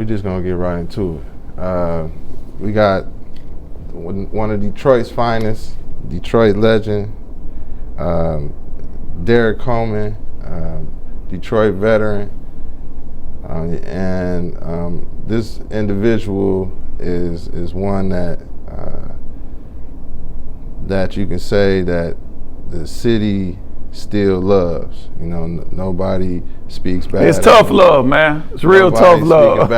just gonna get right into it. We got one of Detroit's finest, Detroit legend, Derrick Coleman, Detroit veteran, and this individual is one that that you can say that the city still loves. You know, nobody speaks bad. It's tough love, man. It's real tough love.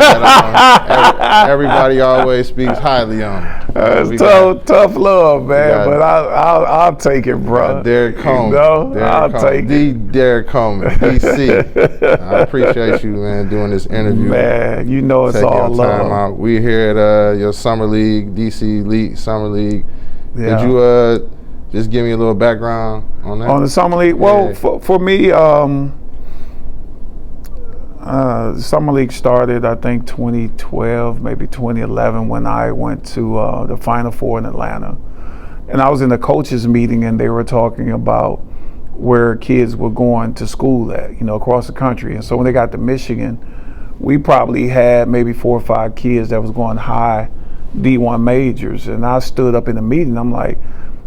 Everybody always speaks highly on it. It's tough love, man. But I'll take it, bro. Derrick Coleman. I'll take it. Derrick Coleman, DC. I appreciate you, man, doing this interview. Man, you know it's all love. We're here at your summer league, DC Elite Summer League. Yeah. Could you just give me a little background on that? On the Summer League? Well, for me, the Summer League started, I think, 2012, maybe 2011, when I went to the Final Four in Atlanta. And I was in a coaches meeting, and they were talking about where kids were going to school at, you know, across the country. And so when they got to Michigan, we probably had maybe 4 or 5 kids that was going high D1 majors. And I stood up in the meeting, I'm like,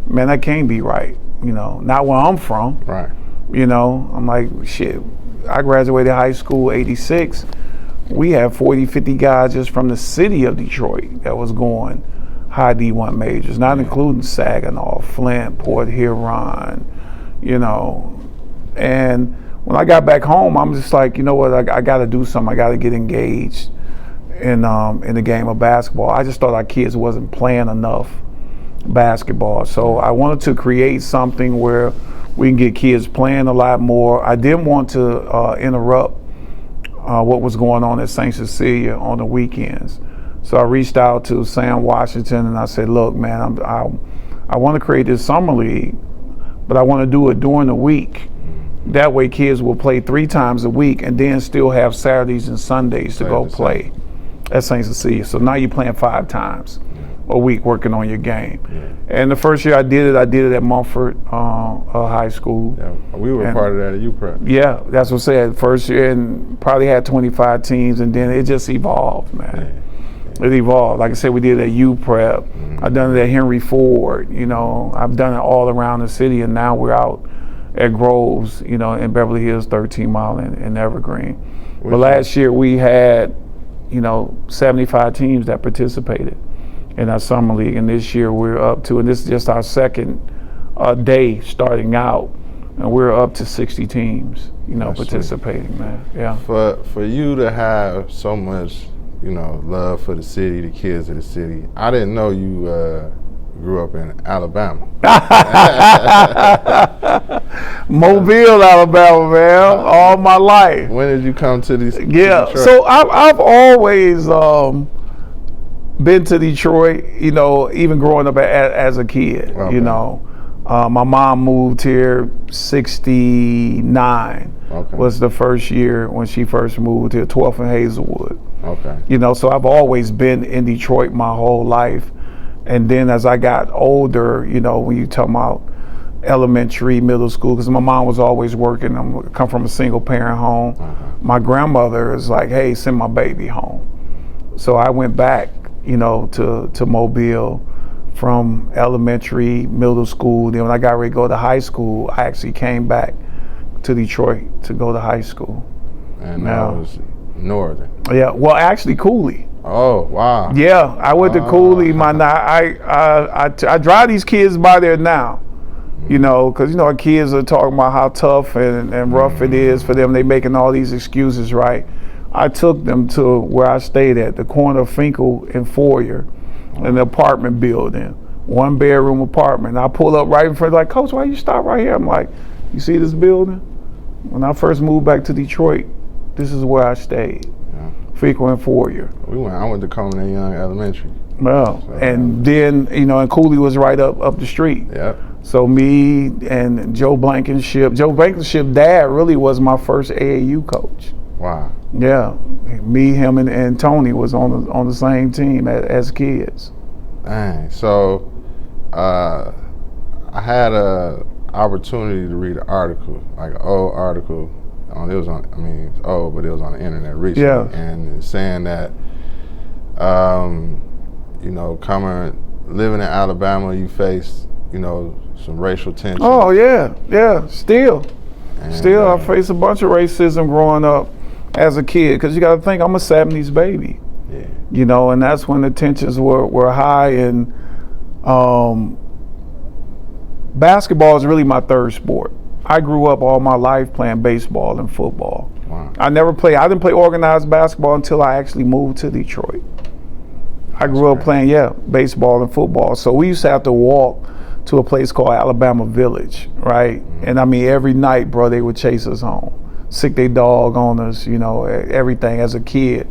man, that can't be right, you know, not where I'm from. Right. You know, I'm like, shit, I graduated high school 86. We had 40, 50 guys just from the city of Detroit that was going high D1 majors, not including Saginaw, Flint, Port Huron, you know. And when I got back home, I'm just like, you know what, I got to do something. I got to get engaged in the game of basketball. I just thought our kids wasn't playing enough basketball. So I wanted to create something where we can get kids playing a lot more. I didn't want to interrupt what was going on at St. Cecilia on the weekends. So I reached out to Sam Washington and I said, look, man, I want to create this summer league, but I want to do it during the week. That way kids will play 3 times a week and then still have Saturdays and Sundays to go play at St. Cecilia. So now you're playing 5 times a week working on your game. Yeah. And the first year I did it at Mumford High School. Yeah, we were part of that at UPrep. Yeah, that's what I said. First year, and probably had 25 teams, and then it just evolved, man. Yeah. It evolved. Like I said, we did it at UPrep. Mm-hmm. I've done it at Henry Ford. You know, I've done it all around the city, and now we're out at Groves, you know, in Beverly Hills, 13 Mile, and Evergreen. But last year we had, you know, 75 teams that participated in our summer league, and this year we're up to, and this is just our second day starting out, and we're up to 60 teams, you know, participating, sweet. Man. Yeah. For you to have so much, you know, love for the city, the kids of the city, I didn't know you grew up in Alabama. Mobile, Alabama, man, all my life. When did you come to these? Yeah, so I've always been to Detroit, you know, even growing up as a kid. Okay. You know, my mom moved here 69. Okay. Was the first year when she first moved here, 12th and Hazelwood. Okay. You know, so I've always been in Detroit my whole life. And then as I got older, you know, when you talk about elementary, middle school, because my mom was always working. I come from a single parent home. My grandmother is like, hey, send my baby home. So I went back, you know, to Mobile from elementary, middle school. Then when I got ready to go to high school, I actually came back to Detroit to go to high school. And that was Northern. Yeah, well, actually Cooley. Oh, wow. Yeah, I went to Cooley. I drive these kids by there now, you know, because, you know, our kids are talking about how tough and rough it is for them. They making all these excuses, right? I took them to where I stayed at, the corner of Finkel and Foyer, in the apartment building, 1-bedroom apartment. I pull up right in front, like, Coach, why you stop right here? I'm like, you see this building? When I first moved back to Detroit, this is where I stayed. Finkel and Foyer. I went to Coleman Young Elementary. Well, so, and then, you know, and Cooley was right up the street. Yeah. So me and Joe Blankenship dad really was my first AAU coach. Wow. Yeah, me, him, and Tony was on the same team as kids. Dang. So I had a opportunity to read an article, like an old article. It was on, I mean, it's old, but it was on the internet recently, and saying that You know, living in Alabama, you face, you know, some racial tension. Oh yeah, still I faced a bunch of racism growing up as a kid, because you got to think I'm a '70s baby. Yeah. You know, and that's when the tensions were high, and basketball is really my third sport. I grew up all my life playing baseball and football. Wow. I didn't play organized basketball until I actually moved to Detroit. I grew up playing, baseball and football. So we used to have to walk to a place called Alabama Village, right? Mm-hmm. And I mean, every night, bro, they would chase us home, sick their dog on us, you know, everything as a kid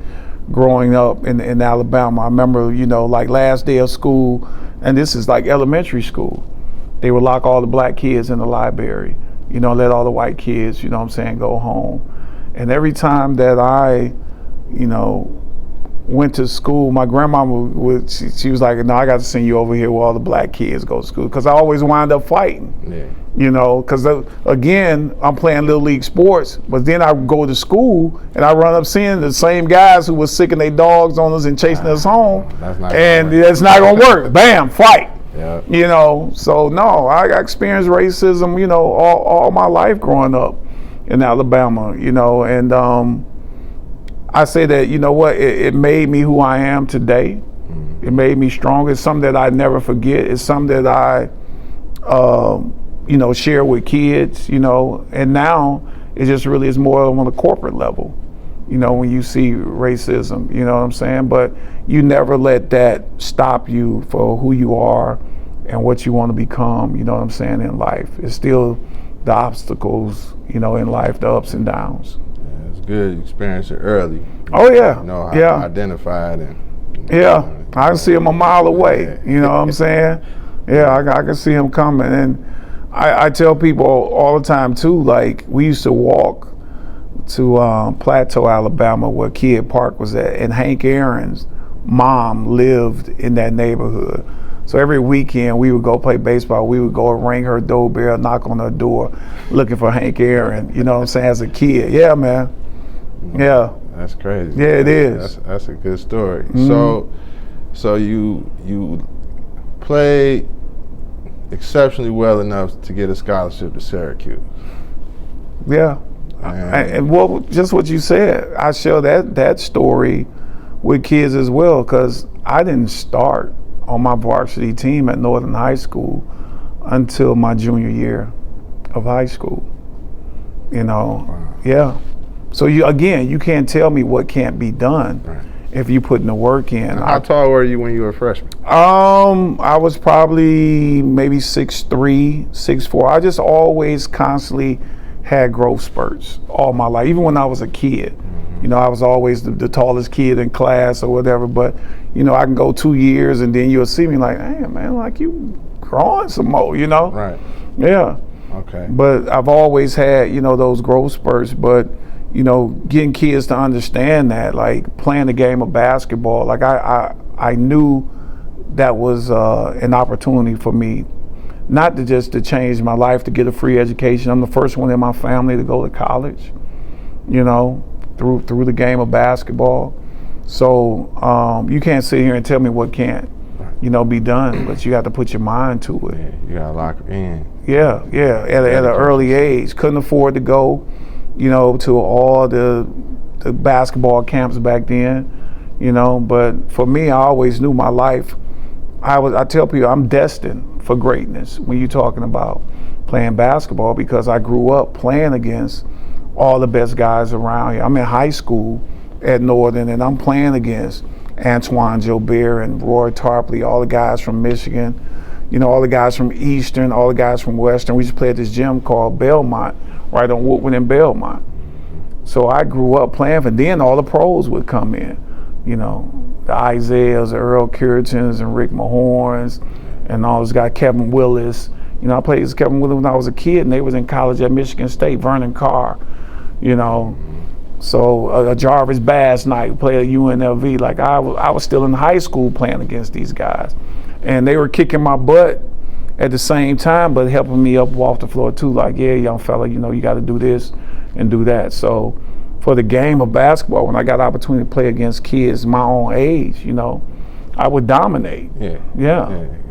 growing up in Alabama. I remember, you know, like last day of school, and this is like elementary school, they would lock all the black kids in the library, you know, let all the white kids, you know what I'm saying, go home. And every time that I, you know, went to school, my grandmama she was like, no, I got to send you over here where all the black kids go to school, because I always wind up fighting. Yeah. You know, because again, I'm playing little league sports, but then I go to school and I run up seeing the same guys who was sicking their dogs on us and chasing us home, and it's not gonna work. Bam, fight. Yeah. You know, so no, I experienced racism, you know, all my life growing up in Alabama, you know, and I say that, you know what, it made me who I am today. Mm-hmm. It made me stronger. It's something that I never forget. It's something that I you know, share with kids, you know, and now it just really is more on the corporate level, you know, when you see racism, you know what I'm saying? But you never let that stop you for who you are and what you want to become, you know what I'm saying, in life. It's still the obstacles, you know, in life, the ups and downs. Yeah, it's good you experienced it early. Oh yeah. You know how to identify it. And, I can see him a mile away, you know what I'm saying? Yeah, I can see him coming. And I tell people all the time too, like we used to walk to Plateau, Alabama, where Kidd Park was at, and Hank Aaron's mom lived in that neighborhood. So every weekend we would go play baseball. We would go ring her doorbell, knock on her door, looking for Hank Aaron, you know what I'm saying, as a kid. Yeah, man. Yeah. That's crazy. Yeah, it is. That's a good story. Mm-hmm. So you played exceptionally well enough to get a scholarship to Syracuse. Yeah. And well, just what you said, I share that story with kids as well, because I didn't start on my varsity team at Northern High School until my junior year of high school. You know, wow. Yeah. So you can't tell me what can't be done. Right. If you putting the work in. How tall were you when you were a freshman? I was probably maybe 6'3", 6'4". I just always constantly had growth spurts all my life, even when I was a kid. Mm-hmm. You know, I was always the tallest kid in class or whatever, but, you know, I can go 2 years and then you'll see me like, hey, man, like you growing some more, you know? Right. Yeah. Okay. But I've always had, you know, those growth spurts, but you know, getting kids to understand that, like playing the game of basketball, like I knew that was an opportunity for me, not to change my life, to get a free education. I'm the first one in my family to go to college, you know, through the game of basketball. So you can't sit here and tell me what can't, you know, be done, but you got to put your mind to it. Yeah, you got to lock in. Yeah, at an early age. Couldn't afford to go, you know, to all the basketball camps back then, you know, but for me, I always knew my life. I tell people I'm destined for greatness when you're talking about playing basketball, because I grew up playing against all the best guys around here. I'm in high school at Northern, and I'm playing against Antoine Jobert and Roy Tarpley, all the guys from Michigan, you know, all the guys from Eastern, all the guys from Western. We used to play at this gym called Belmont, right on Woodward and Belmont. So I grew up playing, and then all the pros would come in, you know, the Isaiahs, the Earl Curitons, and Rick Mahorns, and all those guys, Kevin Willis. You know, I played with Kevin Willis when I was a kid, and they was in college at Michigan State, Vernon Carr, you know. So Jarvis Bass Knight played at UNLV. Like I was still in high school playing against these guys, and they were kicking my butt at the same time, but helping me up off the floor too. Like, yeah, young fella, you know, you got to do this and do that. So for the game of basketball, when I got the opportunity to play against kids my own age, I would dominate. Yeah.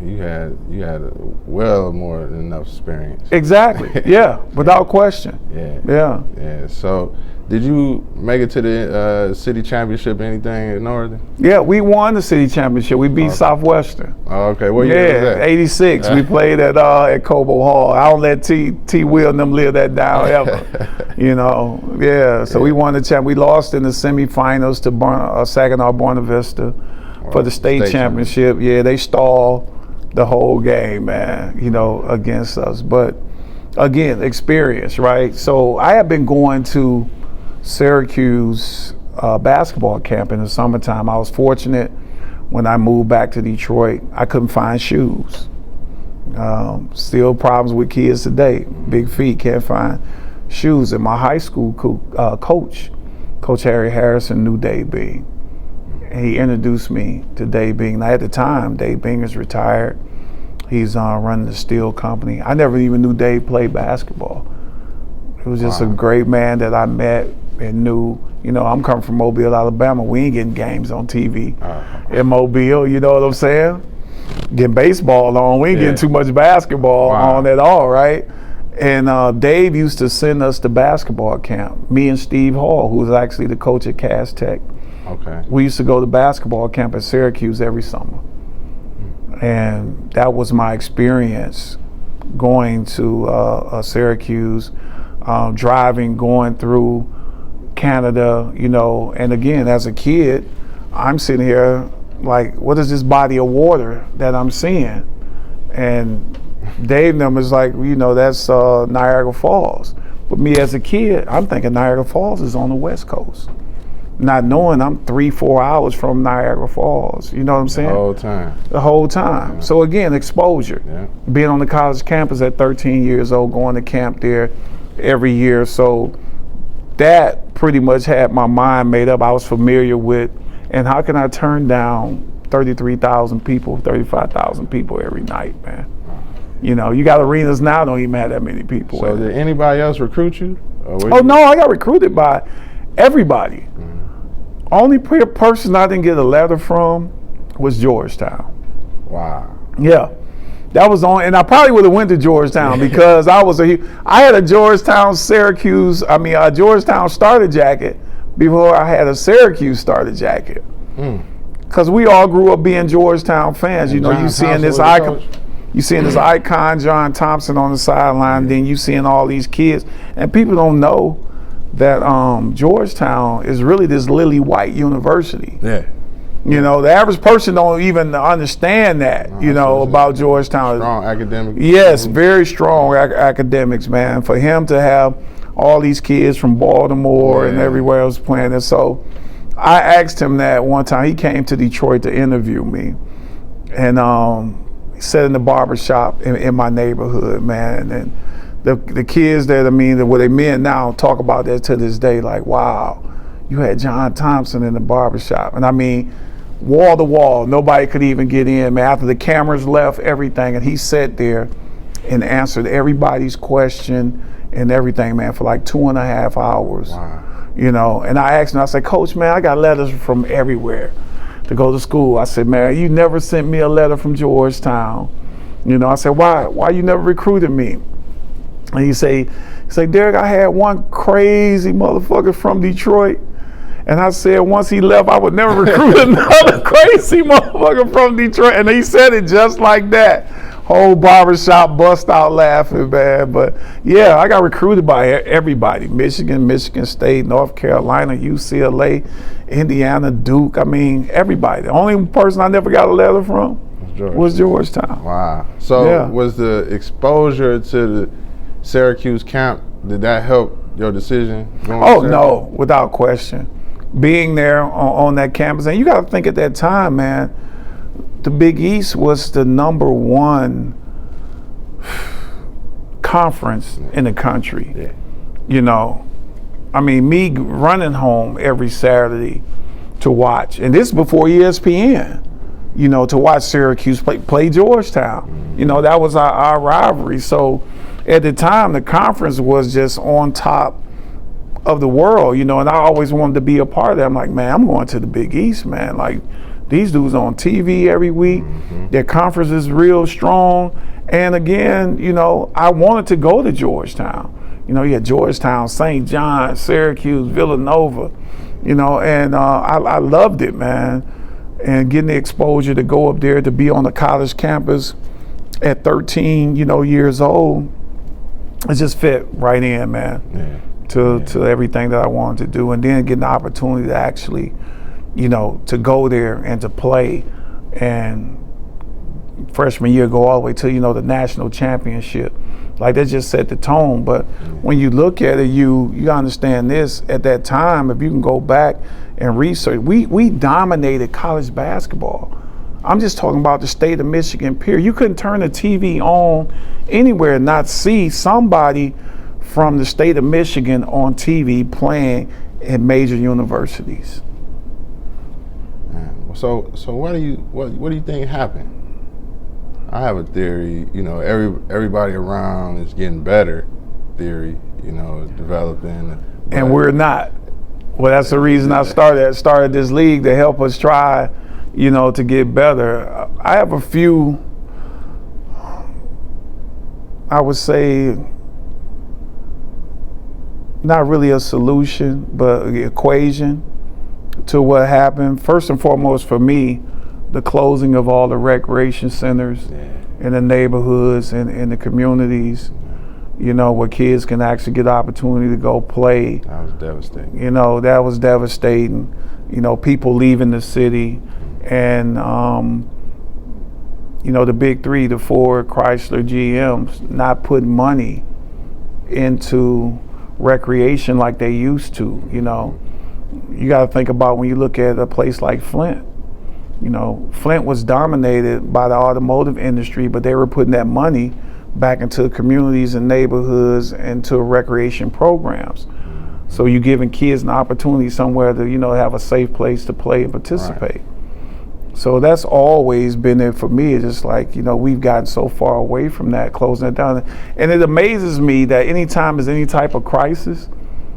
You had well more than enough experience. Exactly. Yeah, without question. Yeah. So, did you make it to the city championship? Anything in Northern? Yeah, we won the city championship. We beat Southwestern. Oh, okay. What year was that? 86. We played at Cobo Hall. I don't let T. Will and them live that down ever. Yeah. So we won the champ. We lost in the semifinals to Saginaw Buena Vista for the state championship. Yeah, they stalled the whole game, man. Against us. But again, experience, right? So I have been going to Syracuse basketball camp in the summertime. I was fortunate when I moved back to Detroit. I couldn't find shoes. Still problems with kids today. Big feet, can't find shoes. And my high school coach, Coach Harry Harrison, knew Dave Bing. And he introduced me to Dave Bing. Now, at the time, Dave Bing is retired. He's running the steel company. I never even knew Dave played basketball. He was just a great man that I met and knew. I'm coming from Mobile, Alabama. We ain't getting games on TV in Mobile, you know what I'm saying? Getting baseball on. We ain't getting too much basketball on at all, right? And Dave used to send us to basketball camp. Me and Steve Hall, who was actually the coach at Cass Tech. Okay. We used to go to basketball camp at Syracuse every summer. And that was my experience going to Syracuse, driving, going through Canada, and again, as a kid, I'm sitting here like, what is this body of water that I'm seeing? And Dave and them is like, that's Niagara Falls. But me as a kid, I'm thinking Niagara Falls is on the West Coast. Not knowing I'm 3-4 hours from Niagara Falls. You know what I'm saying? The whole time. Yeah. So again, exposure. Yeah. Being on the college campus at 13 years old, going to camp there every year. So that pretty much had my mind made up. I was familiar with, and how can I turn down 33,000 people, 35,000 people every night, man? You got arenas now, don't even have that many people. So did anybody else recruit you? No, I got recruited by everybody. Only person I didn't get a letter from was Georgetown. Wow. Yeah. That was on, and I probably would have went to Georgetown because I had a Georgetown Georgetown starter jacket before I had a Syracuse starter jacket. Because we all grew up being Georgetown fans. And you seeing this icon, John Thompson, on the sideline, then you seeing all these kids, and people don't know that Georgetown is really this lily white university. Yeah. The average person don't even understand that, about Georgetown. Strong academics. Yes, very strong academics, man. For him to have all these kids from Baltimore and everywhere else playing it. So I asked him that one time. He came to Detroit to interview me. And he sat in the barber shop in my neighborhood, man. And the kids that, where they men now talk about that to this day, like, wow, you had John Thompson in the barber shop. And wall to wall, nobody could even get in, man. After the cameras left, everything, and he sat there and answered everybody's question and everything, man, for like 2.5 hours. Wow. And I asked him, I said, Coach, man, I got letters from everywhere to go to school. I said, man, you never sent me a letter from Georgetown. I said, why you never recruited me? And he say, Derrick, I had one crazy motherfucker from Detroit. And I said, once he left, I would never recruit another crazy motherfucker from Detroit. And he said it just like that. Whole barbershop bust out laughing, man. But yeah, I got recruited by everybody. Michigan, Michigan State, North Carolina, UCLA, Indiana, Duke. Everybody. The only person I never got a letter from was Georgetown. Wow. So was the exposure to the Syracuse camp, did that help your decision? No, without question. Being there on that campus, and you got to think at that time, man, the Big East was the #1 conference in the country. Yeah. Me running home every Saturday to watch, and this is before ESPN, to watch Syracuse play Georgetown. That was our rivalry. So at the time, the conference was just on top of the world, you know, and I always wanted to be a part of that. I'm like, man, I'm going to the Big East, man. Like, these dudes on TV every week. Their conference is real strong. And again, you know, I wanted to go to Georgetown. You know, you had Georgetown, St. John, Syracuse, Villanova, you know, and I loved it, man. And getting the exposure to go up there, to be on the college campus at 13, you know, years old, it just fit right in, man, to everything that I wanted to do. And then getting the opportunity to actually, you know, to go there and to play, and freshman year go all the way to, you know, the national championship. Like, that just set the tone. But when you look at it, you understand this. At that time, if you can go back and research, we dominated college basketball. I'm just talking about the state of Michigan, period. You couldn't turn the TV on anywhere and not see somebody from the state of Michigan on TV playing at major universities. So what do you think happened? I have a theory, you know, everybody around is getting better. Theory, you know, is developing, and we're not. Well, that's the reason I started this league, to help us try, you know, to get better. I have a few, I would say, not really a solution, but an equation to what happened. First and foremost, for me, the closing of all the recreation centers in the neighborhoods and in the communities, you know, where kids can actually get the opportunity to go play. That was devastating. You know, that was devastating. You know, people leaving the city, and you know, the big three, the Ford, Chrysler, GMs, not putting money into recreation like they used to. You know, you got to think about when you look at a place like Flint. You know, Flint was dominated by the automotive industry, but they were putting that money back into communities and neighborhoods and to recreation programs. So you're giving kids an opportunity somewhere to, you know, have a safe place to play and participate. Right. So that's always been it for me. It's just like, you know, we've gotten so far away from that, closing it down. And it amazes me that anytime there's any type of crisis,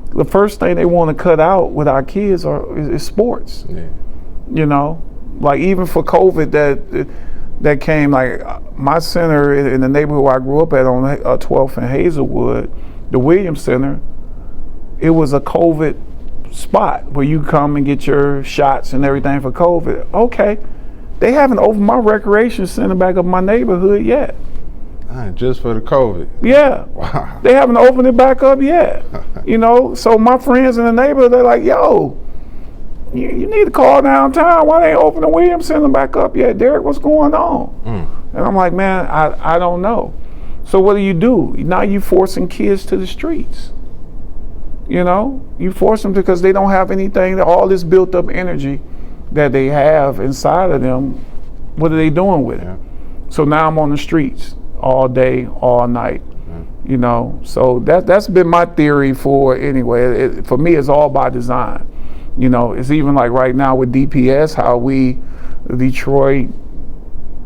the first thing they want to cut out with our kids is sports. Yeah. You know? Like, even for COVID that came, like my center in the neighborhood where I grew up at on 12th and Hazelwood, the Williams Center, it was a COVID spot where you come and get your shots and everything for COVID. Okay, they haven't opened my recreation center back up my neighborhood yet. Just for the COVID? Yeah. Wow. They haven't opened it back up yet. You know, so my friends in the neighborhood, they're like, yo, you need to call downtown. Why they ain't open the Williams Center back up yet? Derrick, what's going on? And I'm like, man, I don't know. So what do? Now you forcing kids to the streets. You know, you force them because they don't have anything, all this built up energy that they have inside of them. What are they doing with it? So now I'm on the streets all day, all night. You know, so that's been my theory for anyway. For me, it's all by design. You know, it's even like right now with DPS, how Detroit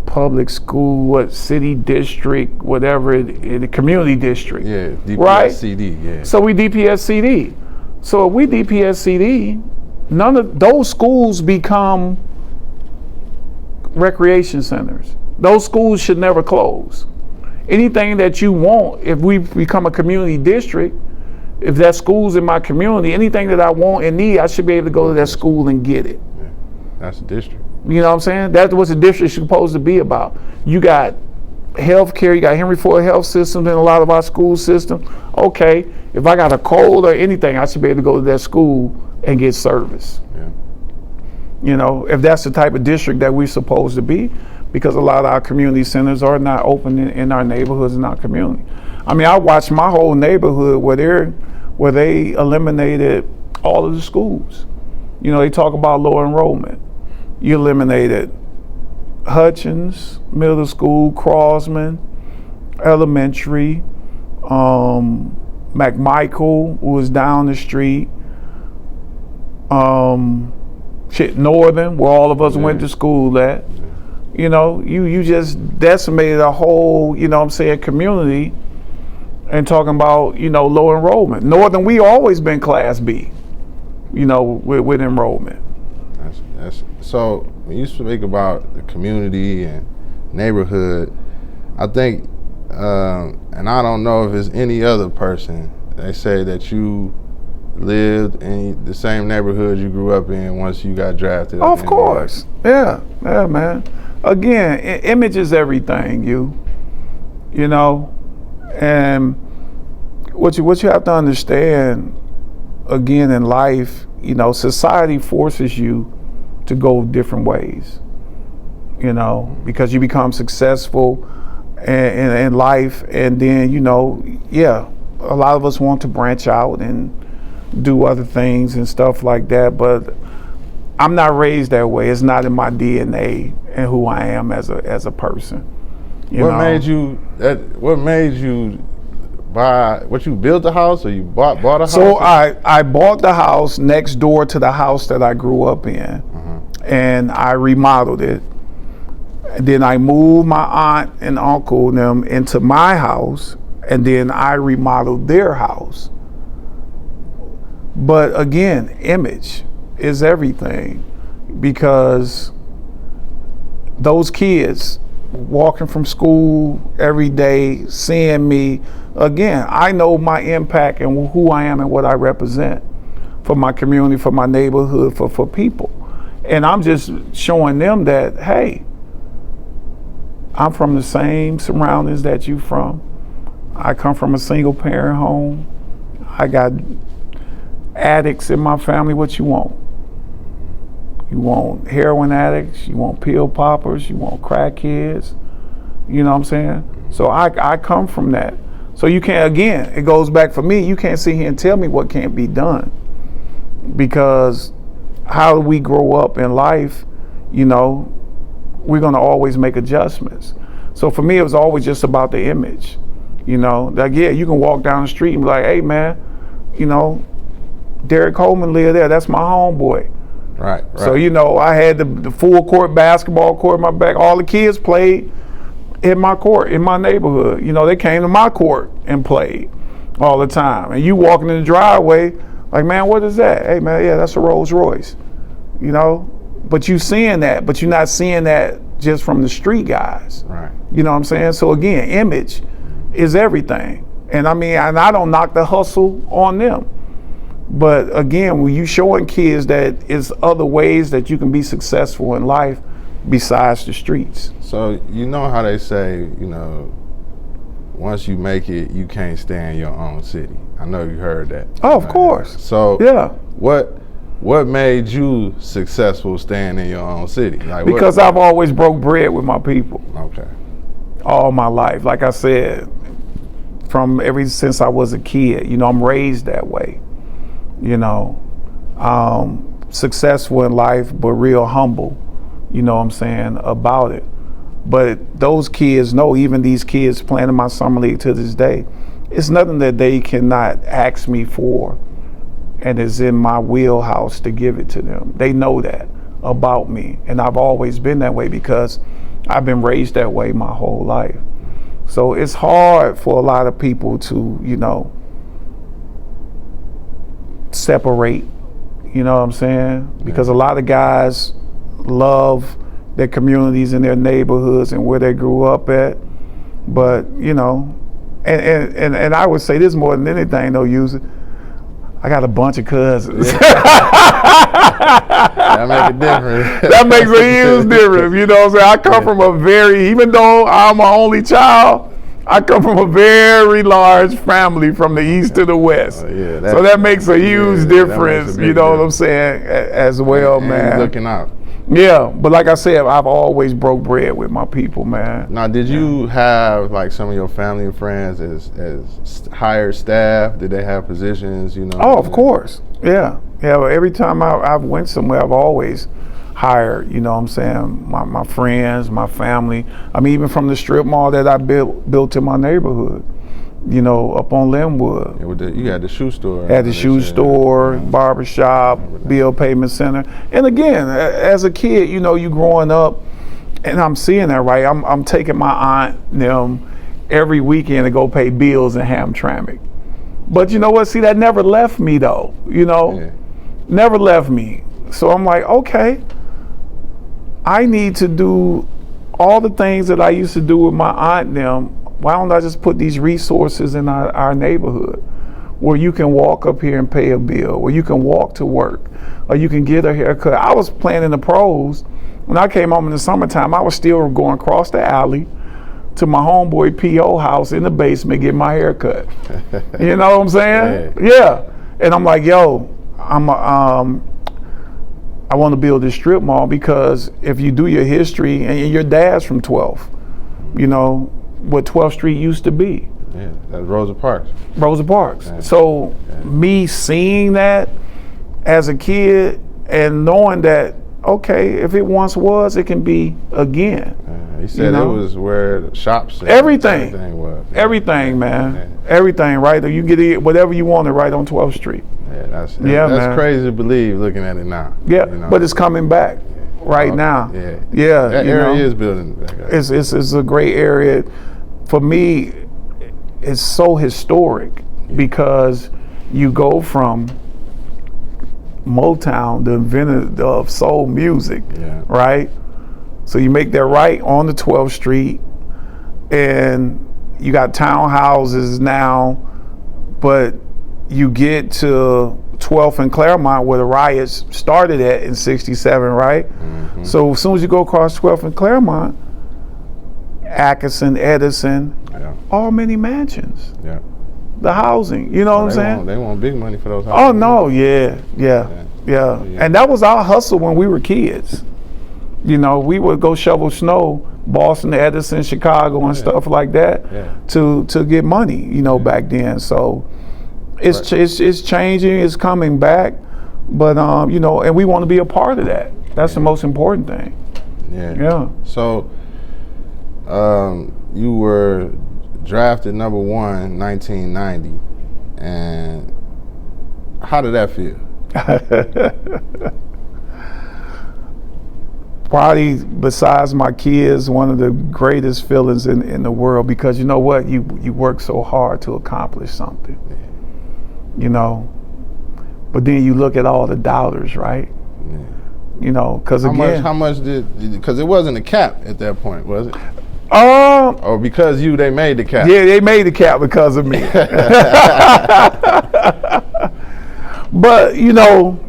Public School, city district, whatever, the community district. Yeah, DPS right? CD, yeah. So we DPS CD. So if we DPS CD, none of those schools become recreation centers. Those schools should never close. Anything that you want, if we become a community district, if that school's in my community, anything that I want and need, I should be able to go to that school and get it. Yeah, that's a district. You know what I'm saying? That's what the district is supposed to be about. You got healthcare, you got Henry Ford Health Systems in a lot of our school systems. Okay, if I got a cold or anything, I should be able to go to that school and get service. Yeah. You know, if that's the type of district that we're supposed to be, because a lot of our community centers are not open in our neighborhoods and our community. I mean, I watched my whole neighborhood where they eliminated all of the schools. You know, they talk about low enrollment. You eliminated Hutchins Middle School, Crossman Elementary, McMichael, who was down the street, Northern, where all of us went to school at. You know, you just decimated a whole, you know what I'm saying, community and talking about, you know, low enrollment. Northern, we always been Class B, you know, with enrollment. So when you speak about the community and neighborhood, I think, and I don't know if it's any other person, they say that you lived in the same neighborhood you grew up in once you got drafted. Of course, yeah, man. Again, image is everything, you know, and what you have to understand, again, in life, you know, society forces you to go different ways, you know, because you become successful in life, and then, you know, yeah, a lot of us want to branch out and do other things and stuff like that, but I'm not raised that way. It's not in my DNA and who I am as a person. What made you buy? What, you built a house, or you bought a house? So I bought the house next door to the house that I grew up in, and I remodeled it. And then I moved my aunt and uncle them into my house, and then I remodeled their house. But again, image is everything, because those kids walking from school every day, seeing me, again, I know my impact and who I am and what I represent for my community, for my neighborhood, for people. And I'm just showing them that, hey, I'm from the same surroundings that you from. I come from a single parent home. I got addicts in my family. What you want? You want heroin addicts, you want pill poppers, you want crack kids, you know what I'm saying? So I come from that. So you can't, again, it goes back for me, you can't sit here and tell me what can't be done, because how do we grow up in life, you know, we're gonna always make adjustments. So for me, it was always just about the image, you know, like, yeah, you can walk down the street and be like, hey man, you know, Derrick Coleman lived there, that's my homeboy. Right. So, you know, I had the full court basketball court in my back. All the kids played in my court, in my neighborhood. You know, they came to my court and played all the time. And you walking in the driveway, like, man, what is that? Hey, man, yeah, that's a Rolls Royce. You know, but you seeing that, but you're not seeing that just from the street guys. Right. You know what I'm saying? So again, image is everything. And I mean, and I don't knock the hustle on them. But again, when you showing kids that it's other ways that you can be successful in life besides the streets. So you know how they say, you know, once you make it, you can't stay in your own city. I know you heard that. Oh, of course. So yeah, what made you successful staying in your own city? Like, because I've always broke bread with my people. Okay. All my life, like I said, from ever since I was a kid. You know, I'm raised that way. You know, successful in life, but real humble, you know what I'm saying, about it. But those kids know, even these kids playing in my summer league to this day, it's nothing that they cannot ask me for, and it's in my wheelhouse to give it to them. They know that about me, and I've always been that way because I've been raised that way my whole life. So it's hard for a lot of people to, you know, separate, you know what I'm saying? Because a lot of guys love their communities and their neighborhoods and where they grew up at. But, you know, and I would say this more than anything, though, I got a bunch of cousins. Yeah. That makes a difference. That makes a huge difference. You know what I'm saying? I come from a very, even though I'm an only child, I come from a very large family from the east to the west. So that makes a huge difference, you know what I'm saying, as well, man. You're looking out. Yeah, but like I said, I've always broke bread with my people, man. Now, did you have, like, some of your family and friends as hired staff? Did they have positions, you know? Oh, of course. Yeah. Yeah, well, every time I've went somewhere, I've always hired, you know what I'm saying, my friends, my family. I mean, even from the strip mall that I built in my neighborhood, you know, up on Linwood. Yeah, you had the shoe store. Had the shoe store, barbershop, bill payment center. And again, as a kid, you know, you growing up, and I'm seeing that, right? I'm taking my aunt, them, every weekend to go pay bills in Hamtramck. But you know what? See, that never left me though. Never left me. So I'm like, okay, I need to do all the things that I used to do with my aunt and them. Why don't I just put these resources in our neighborhood where you can walk up here and pay a bill, where you can walk to work, or you can get a haircut. I was playing in the pros. When I came home in the summertime, I was still going across the alley to my homeboy P.O. house in the basement, get my hair cut. You know what I'm saying? Yeah. And I'm like, yo, I want to build this strip mall because if you do your history, and your dad's from 12th, you know, what 12th Street used to be. Yeah, that's Rosa Parks. Rosa Parks. Yeah. So me seeing that as a kid and knowing that, okay, if it once was, it can be again. He said it was where the shops and everything was. Everything, man. Yeah. Everything, right? You can get whatever you wanted right on 12th Street. Yeah, that's crazy to believe looking at it now. Yeah, but it's coming back right now. Yeah. That area is building back up. It's a great area. For me, it's so historic because you go from Motown, the inventor of soul music, right? So you make that right on the 12th Street, and you got townhouses now, but you get to 12th and Claremont where the riots started at in '67, right? Mm-hmm. So as soon as you go across 12th and Claremont, Atkinson, Edison, all many mansions. Yeah. The housing, you know what I'm saying? They want big money for those houses. Oh no, yeah. And that was our hustle when we were kids. You know, we would go shovel snow, Boston, Edison, Chicago, and stuff like that to get money. You know, back then. So it's changing. It's coming back. But you know, and we want to be a part of that. That's the most important thing. Yeah. So you were drafted number 1, 1990, and how did that feel? Probably, besides my kids, one of the greatest feelings in the world, because you know what, you work so hard to accomplish something, you know, but then you look at all the doubters, right? You know, because again, how much because it wasn't a cap at that point, was it? Or because they made the cap? Yeah, they made the cap because of me. But you know,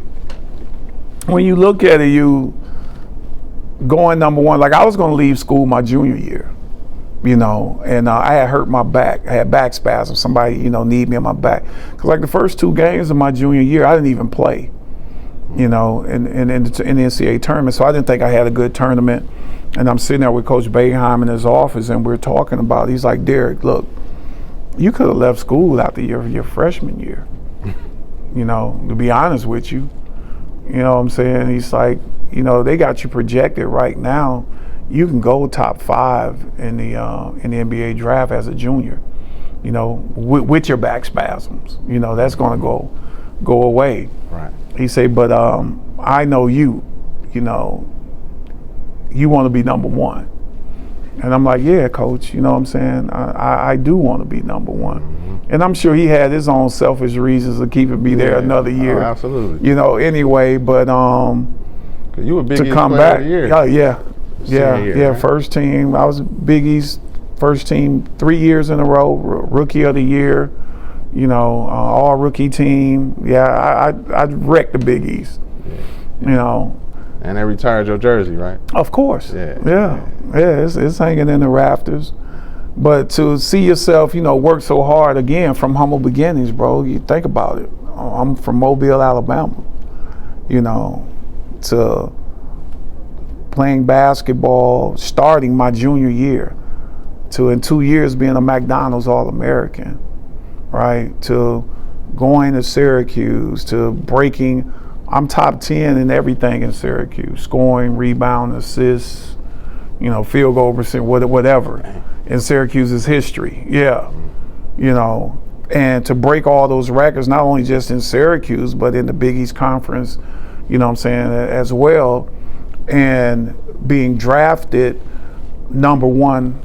when you look at it, you going number 1. Like I was going to leave school my junior year, you know, and I had hurt my back. I had back spasms. Somebody, you know, need me on my back. Because like the first 2 games of my junior year, I didn't even play, you know, in the NCAA tournament. So I didn't think I had a good tournament. And I'm sitting there with Coach Boeheim in his office, and we're talking about. He's like, Derrick, look, you could have left school after your freshman year. You know, to be honest with you. You know what I'm saying? He's like, you know, they got you projected right now. You can go top 5 in the NBA draft as a junior. You know, with your back spasms. You know, that's going to go away. Right. He said, but I know you. You know, you want to be number 1. And I'm like, yeah, coach, you know what I'm saying? I do want to be number 1. Mm-hmm. And I'm sure he had his own selfish reasons of keeping me there another year. Oh, absolutely. You know, anyway, but you were Big to East come player back. of the year. Yeah, right? First team. I was Big East first team 3 years in a row, rookie of the year, you know, all rookie team. Yeah, I wrecked the Big East. You know. And they retired your jersey, right? Of course. Yeah. It's hanging in the rafters. But to see yourself, you know, work so hard again from humble beginnings, bro. You think about it. I'm from Mobile, Alabama. You know, to playing basketball, starting my junior year, to in 2 years being a McDonald's All-American, right? To going to Syracuse, to breaking. I'm top 10 in everything in Syracuse, scoring, rebound, assists, you know, field goal percent, whatever, in Syracuse's history. Yeah, you know, and to break all those records, not only just in Syracuse, but in the Big East Conference, you know what I'm saying, as well, and being drafted number 1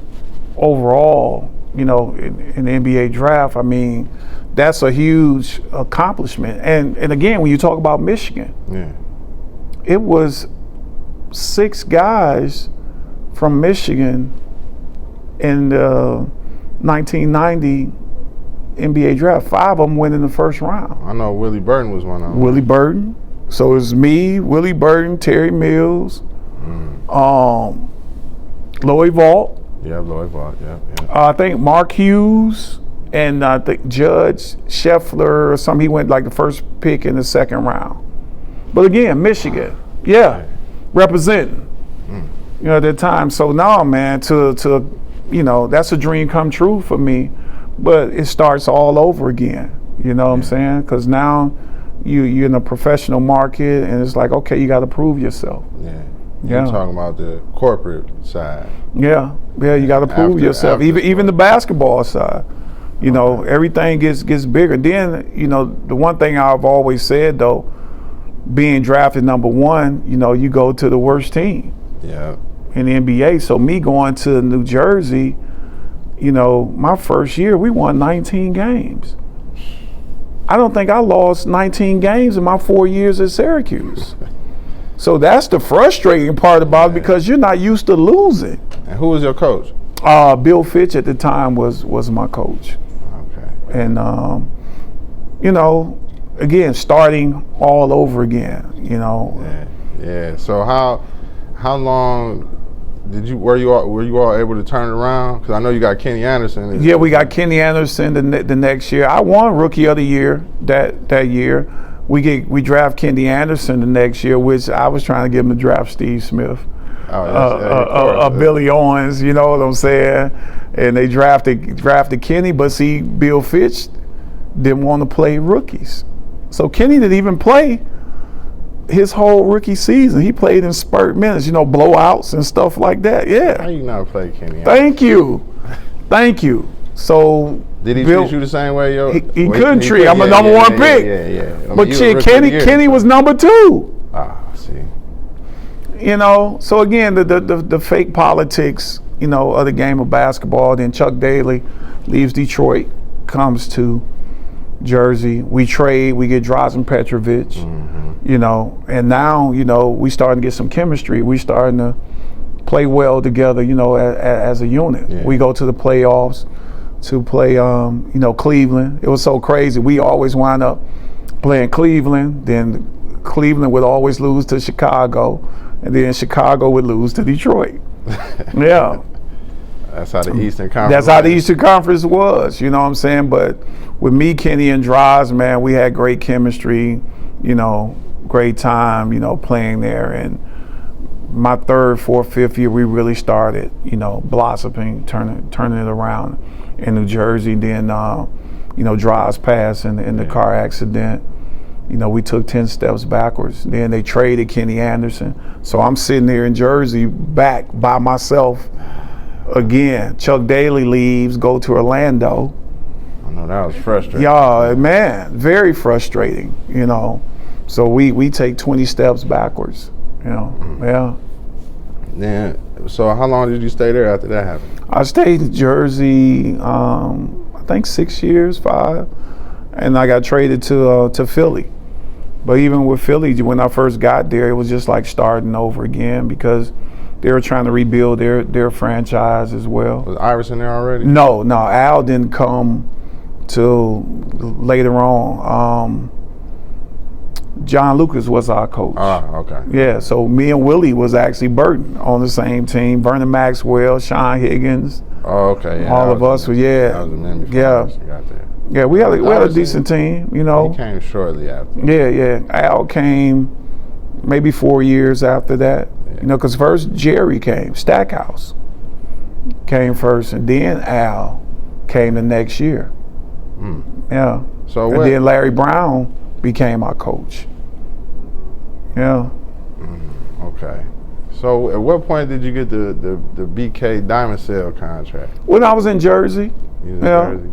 overall in the NBA draft, I mean, that's a huge accomplishment. And again, when you talk about Michigan, it was 6 guys from Michigan in the 1990 NBA draft. 5 of them went in the first round. I know Willie Burton was one of them. Willie Burton. So it's me, Willie Burton, Terry Mills, Lloyd Vault. Yeah, Lloyd Vault. Yeah. I think Mark Hughes, and I think Judge Scheffler or something. He went like the first pick in the second round. But again, Michigan, representing. At that time. So now, man, to that's a dream come true for me. But it starts all over again. You know what I'm saying? Because now you're in a professional market, and it's like, okay, you got to prove yourself. You're talking about the corporate side. Yeah, you got to prove yourself. Even the basketball side. Everything gets bigger. Then, the one thing I've always said, though, being drafted number 1, you go to the worst team in the NBA. So me going to New Jersey, my first year, we won 19 games. I don't think I lost 19 games in my 4 years at Syracuse. So that's the frustrating part about it, because you're not used to losing. And who was your coach? Bill Fitch at the time was my coach. Okay. And again, starting all over again. Yeah. So how long were you all able to turn it around? Because I know you got Kenny Anderson. Yeah, we got Kenny Anderson the next year. I won Rookie of the Year that year. We draft Kenny Anderson the next year, which I was trying to get him to draft Steve Smith, Billy Owens. You know what I'm saying? And they drafted Kenny, but see, Bill Fitch didn't want to play rookies, so Kenny didn't even play his whole rookie season. He played in spurt minutes, blowouts and stuff like that. Yeah. How you not play Kenny Anderson? Thank you. So did he treat you the same way, yo? He couldn't treat. I'm a number 1 pick. Yeah. But Kenny was number 2. See. So again, the fake politics, of the game of basketball. Then Chuck Daly leaves Detroit, comes to Jersey. We trade. We get Drazen Petrovic. And now, we starting to get some chemistry. We starting to play well together, as a unit. Yeah. We go to the playoffs to play, Cleveland. It was so crazy. We always wind up playing Cleveland. Then Cleveland would always lose to Chicago, and then Chicago would lose to Detroit. Yeah. That's how the Eastern Conference. That's how the Eastern Conference was. You know what I'm saying? But with me, Kenny, and Draz, man, we had great chemistry. Great time. Playing there. And my 3rd, 4th, 5th year, we really started. Blossoming, turning it around in New Jersey. Then, Draz passed in the car accident. We took 10 steps backwards. Then they traded Kenny Anderson. So I'm sitting here in Jersey back by myself again. Chuck Daly leaves, go to Orlando. I know that was frustrating. Yeah, man, very frustrating, So we take 20 steps backwards, yeah. Then, so how long did you stay there after that happened? I stayed in Jersey, I think 6 years, 5. And I got traded to Philly. But even with Philly, when I first got there, it was just like starting over again, because they were trying to rebuild their franchise as well. Was Iverson there already? No, Al didn't come till later on. John Lucas was our coach. Okay. Yeah, so me and Willie was actually Burton on the same team. Vernon Maxwell, Sean Higgins. Oh, okay. Yeah, all of us were, That was the memory. Yeah. Yeah, we had a decent team, He came shortly after. Yeah. Al came maybe 4 years after that. Because first Jerry came, Stackhouse came first, and then Al came the next year. Yeah. So and then Larry Brown became our coach. Yeah. Okay. So at what point did you get the BK Diamond Cell contract? When I was in Jersey. You was in Jersey?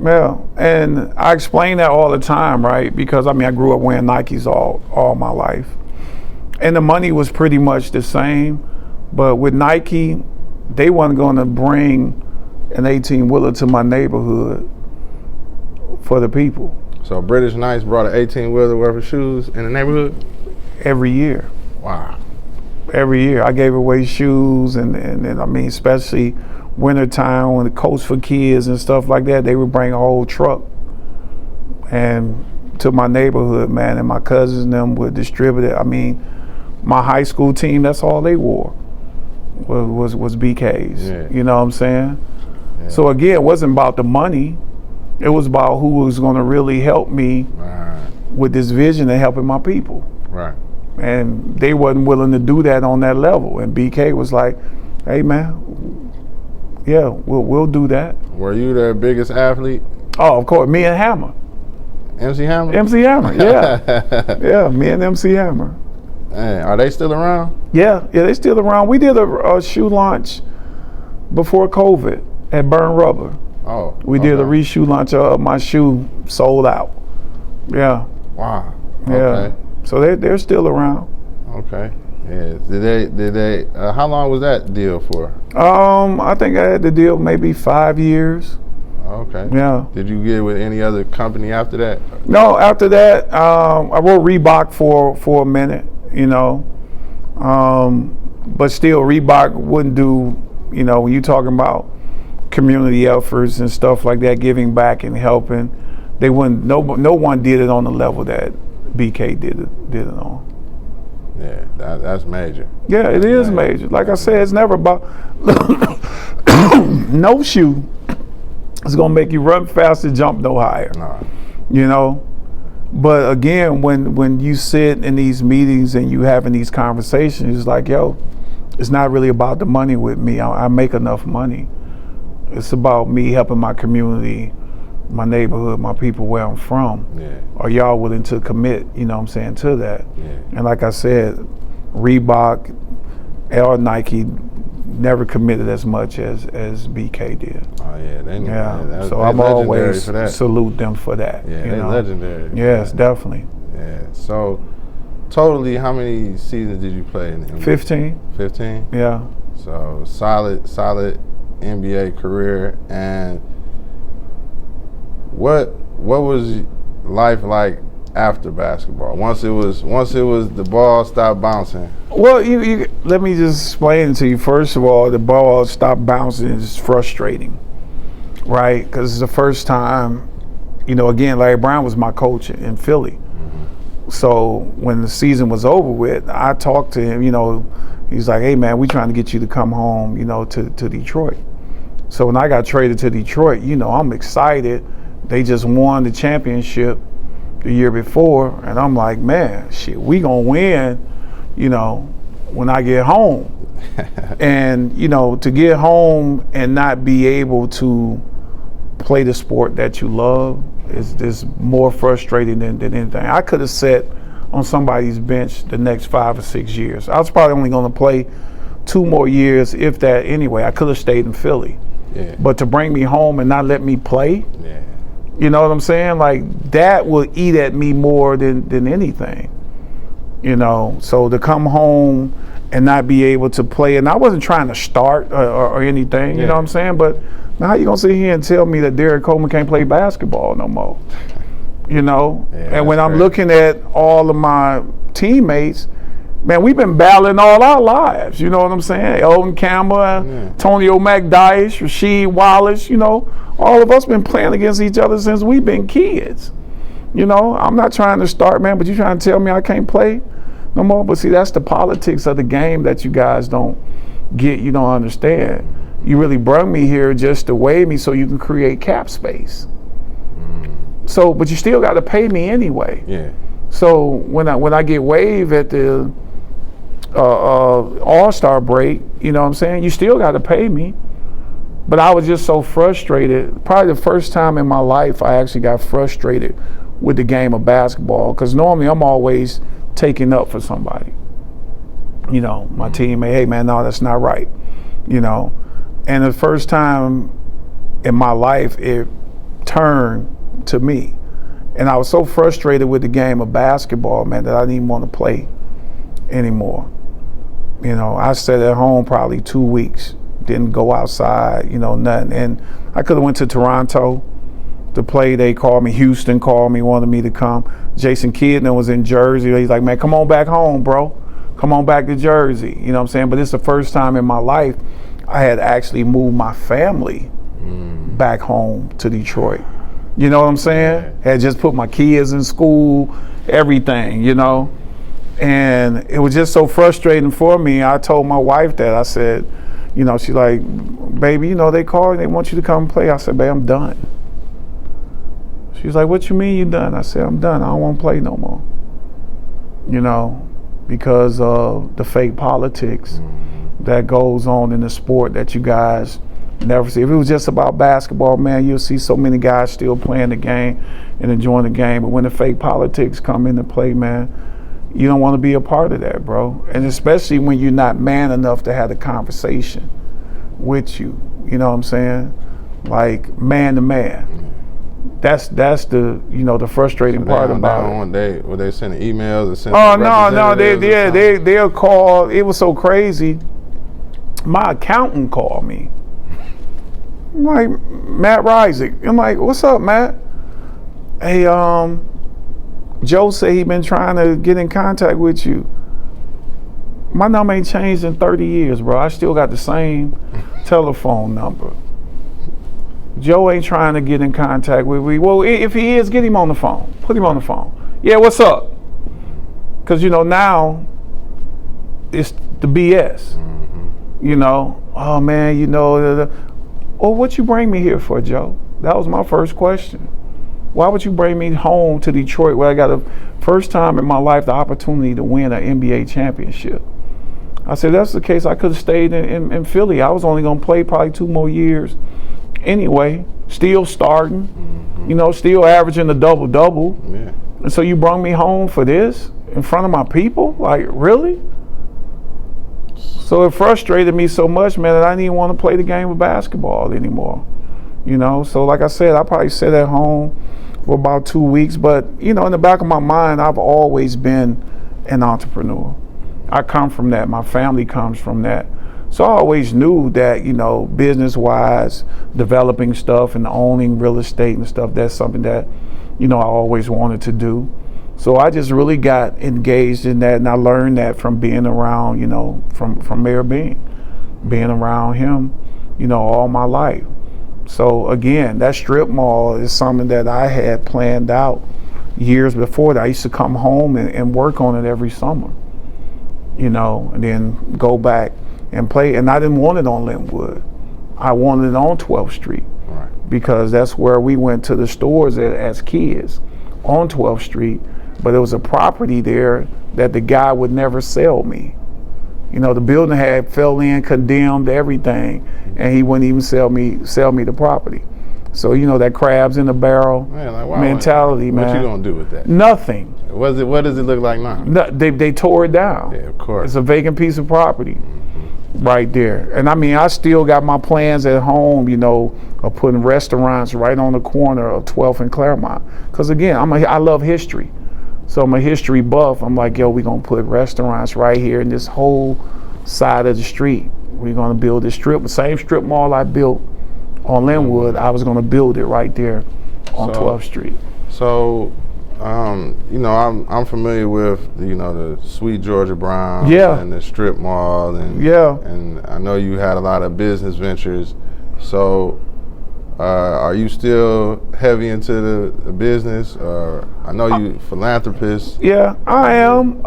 Yeah, and I explain that all the time, right? Because I grew up wearing Nikes all my life, and the money was pretty much the same. But with Nike, they weren't going to bring an 18-wheeler to my neighborhood for the people. So British Knights brought an 18-wheeler worth of shoes in the neighborhood? Every year. Wow. Every year. I gave away shoes, and I mean, especially wintertime when the Coats for Kids and stuff like that, they would bring a whole truck and to my neighborhood, man, and my cousins and them would distribute it. I mean, my high school team, that's all they wore was BKs. Yeah. You know what I'm saying? Yeah. So again, it wasn't about the money. It was about who was going to really help me with this vision of helping my people. Right. And they wasn't willing to do that on that level. And BK was like, hey, man, yeah, we'll do that. Were you their biggest athlete? Oh, of course, me and Hammer. MC Hammer? MC Hammer, yeah. Yeah, me and MC Hammer. Man, are they still around? Yeah, they still around. We did a shoe launch before COVID at Burn Rubber. Oh. We did a reshoe launch of my shoe, sold out. Yeah. Wow. Yeah. Okay. So they're still around. Okay. Yeah. Did they how long was that deal for? I think I had the deal maybe 5 years. Okay. Yeah. Did you get with any other company after that? No, after that, I wrote Reebok for a minute, you know. But still, Reebok wouldn't do, you know, when you're talking about community efforts and stuff like that, giving back and helping, they wouldn't. No one did it on the level that BK did it on. Yeah, that's major. Yeah, it is major. Like I said, it's never about no shoe is gonna make you run faster, jump no higher. Nah. You know. But again, when you sit in these meetings and you having these conversations, it's like, yo, it's not really about the money with me. I make enough money. It's about me helping my community, my neighborhood, my people where I'm from. Yeah. Are y'all willing to commit, you know what I'm saying, to that? Yeah. And like I said, Reebok or Nike never committed as much as BK did. Oh yeah, so I'm always salute them for that. Yeah, they're legendary. Yes, definitely. Yeah. So, totally, how many seasons did you play in the NBA? 15. 15. Yeah. So solid NBA career. And what was life like after basketball? Once it was the ball stopped bouncing. Well, you let me just explain it to you. First of all, the ball stopped bouncing is frustrating, right? Because it's the first time, you know, again, Larry Brown was my coach in Philly. Mm-hmm. So when the season was over with, I talked to him, you know, he's like, hey man, we trying to get you to come home, you know, to Detroit. So when I got traded to Detroit, you know, I'm excited. They just won the championship the year before, and I'm like, man, shit, we gonna win, you know, when I get home. And, you know, to get home and not be able to play the sport that you love is more frustrating than anything. I could have sat on somebody's bench the next 5 or 6 years. I was probably only gonna play 2 more years, if that anyway. I could have stayed in Philly. Yeah. But to bring me home and not let me play, yeah. You know what I'm saying? Like, that will eat at me more than anything. You know, so to come home and not be able to play, and I wasn't trying to start or anything, you know what I'm saying? But now how you gonna sit here and tell me that Derrick Coleman can't play basketball no more? You know? Yeah, and when I'm crazy. looking at all of my teammates, man, we've been battling all our lives, you know what I'm saying? Elton Campbell, Tony McDyess, Rasheed Wallace, you know, all of us been playing against each other since we've been kids. You know, I'm not trying to start, man, but you trying to tell me I can't play no more? But see, that's the politics of the game that you guys don't get, you don't understand. You really brought me here just to waive me so you can create cap space. So, but you still got to pay me anyway. Yeah. So when I get waived at the All-Star break, you know what I'm saying? You still got to pay me. But I was just so frustrated. Probably the first time in my life I actually got frustrated with the game of basketball, because normally I'm always taking up for somebody. You know, my teammate, hey man, no, that's not right. You know, and the first time in my life it turned to me. And I was so frustrated with the game of basketball, man, that I didn't even want to play anymore. You know, I sat at home probably 2 weeks didn't go outside, nothing. And I could have went to Toronto to play. They called me. Houston called me, wanted me to come. Jason Kidd was in Jersey. He's like, man, come on back home, bro. Come on back to Jersey. You know what I'm saying? But it's the first time in my life I had actually moved my family back home to Detroit. You know what I'm saying? Had just put my kids in school, everything, And it was just so frustrating for me. I told my wife that. I said, she's like, baby, they called, they want you to come play. I said, babe, I'm done. She's like, what you mean you done? I said, I'm done. I don't want to play no more. Because of the fake politics that goes on in the sport that you guys never see. If it was just about basketball, man, you'll see so many guys still playing the game and enjoying the game. But when the fake politics come into play, man, you don't want to be a part of that, bro. And especially when you're not man enough to have a conversation with you. You know what I'm saying? Like man to man. That's the the frustrating part about it. Were they sending emails or sending? Oh no, they'll call. It was so crazy. My accountant called me. I'm like, Matt Rizik. I'm like, what's up, Matt? Hey, Joe said he been trying to get in contact with you. My number ain't changed in 30 years, bro. I still got the same telephone number. Joe ain't trying to get in contact with me. Well, if he is, get him on the phone. Put him on the phone. Yeah, what's up? Because, now it's the BS. Oh, man, oh, what you bring me here for, Joe? That was my first question. Why would you bring me home to Detroit where I got the first time in my life the opportunity to win an NBA championship? I said, that's the case. I could have stayed in Philly. I was only going to play probably 2 more years. Anyway, still starting, still averaging a double-double. Yeah. And so you brought me home for this in front of my people? Like, really? So it frustrated me so much, man, that I didn't even want to play the game of basketball anymore. So like I said, I probably sat at home for about 2 weeks. But, in the back of my mind, I've always been an entrepreneur. I come from that. My family comes from that. So I always knew that, business-wise, developing stuff and owning real estate and stuff, that's something that, I always wanted to do. So I just really got engaged in that, and I learned that from being around, from Mayor being around him, all my life. So again, that strip mall is something that I had planned out years before that. I used to come home and work on it every summer, and then go back and play. And I didn't want it on Linwood. I wanted it on 12th Street. Right. Because that's where we went to the stores as kids, on 12th Street. But there was a property there that the guy would never sell me. The building had fell in, condemned, everything, and he wouldn't even sell me the property. So that crabs in the barrel mentality, man. What you gonna do with that? Nothing. What does it look like now? No, they tore it down. Yeah, of course. It's a vacant piece of property right there. And I still got my plans at home, of putting restaurants right on the corner of 12th and Claremont. Because again, I love history. So I'm a history buff. I'm like, yo, we're going to put restaurants right here in this whole side of the street. We're going to build this the same strip mall I built on Linwood. I was going to build it right there on 12th Street. So, I'm familiar with, the Sweet Georgia Brown and the strip mall. And I know you had a lot of business ventures. So, are you still heavy into the business? I know you philanthropist. Yeah, I am.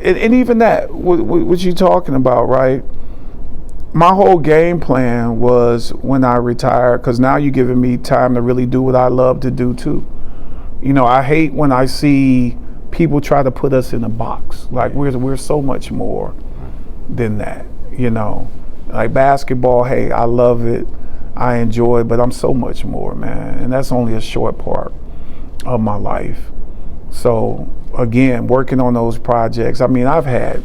And even that, what you talking about, right? My whole game plan was when I retired, because now you're giving me time to really do what I love to do too. I hate when I see people try to put us in a box. Like we're so much more than that. Like basketball, hey, I love it. I enjoy it, but I'm so much more, man. And that's only a short part of my life. So again, working on those projects. I've had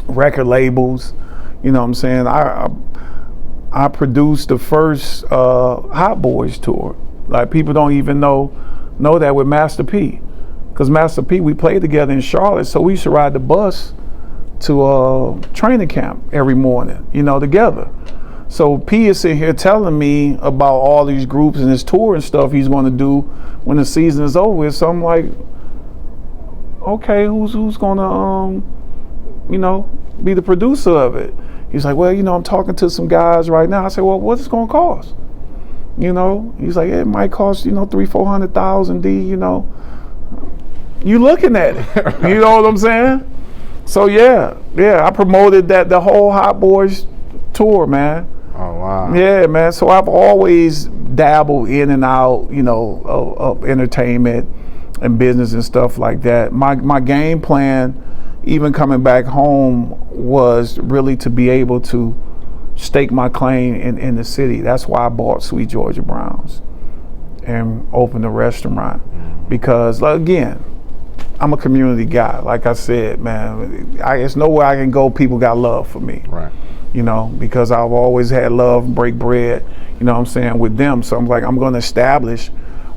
record labels, what I'm saying? I produced the first Hot Boys tour. Like people don't even know that with Master P. Because Master P, we played together in Charlotte, so we used to ride the bus to training camp every morning, together. So P is sitting here telling me about all these groups and his tour and stuff he's going to do when the season is over with. So I'm like, okay, who's going to, be the producer of it? He's like, well, I'm talking to some guys right now. I said, well, what's it going to cost? He's like, it might cost, $300,000-400,000, D, You looking at it, you know what I'm saying? So yeah, I promoted the whole Hot Boys tour, man. Oh wow. Yeah, man. So I've always dabbled in and out, of entertainment and business and stuff like that. My game plan, even coming back home, was really to be able to stake my claim in the city. That's why I bought Sweet Georgia Browns and opened a restaurant, because again, I'm a community guy. Like I said, man, it's nowhere I can go, people got love for me. Right. Because I've always had love, break bread, with them. So I'm like, I'm going to establish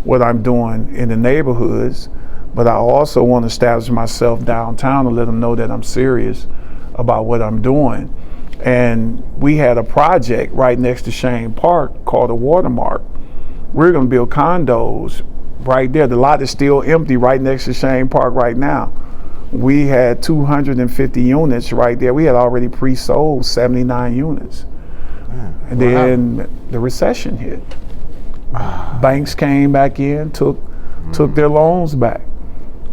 what I'm doing in the neighborhoods, but I also want to establish myself downtown to let them know that I'm serious about what I'm doing. And we had a project right next to Shane Park called the Watermark. We're going to build condos right there. The lot is still empty right next to Shane Park right now. We had 250 units right there. We had already pre-sold 79 units. And then the recession hit. Banks came back in, took their loans back.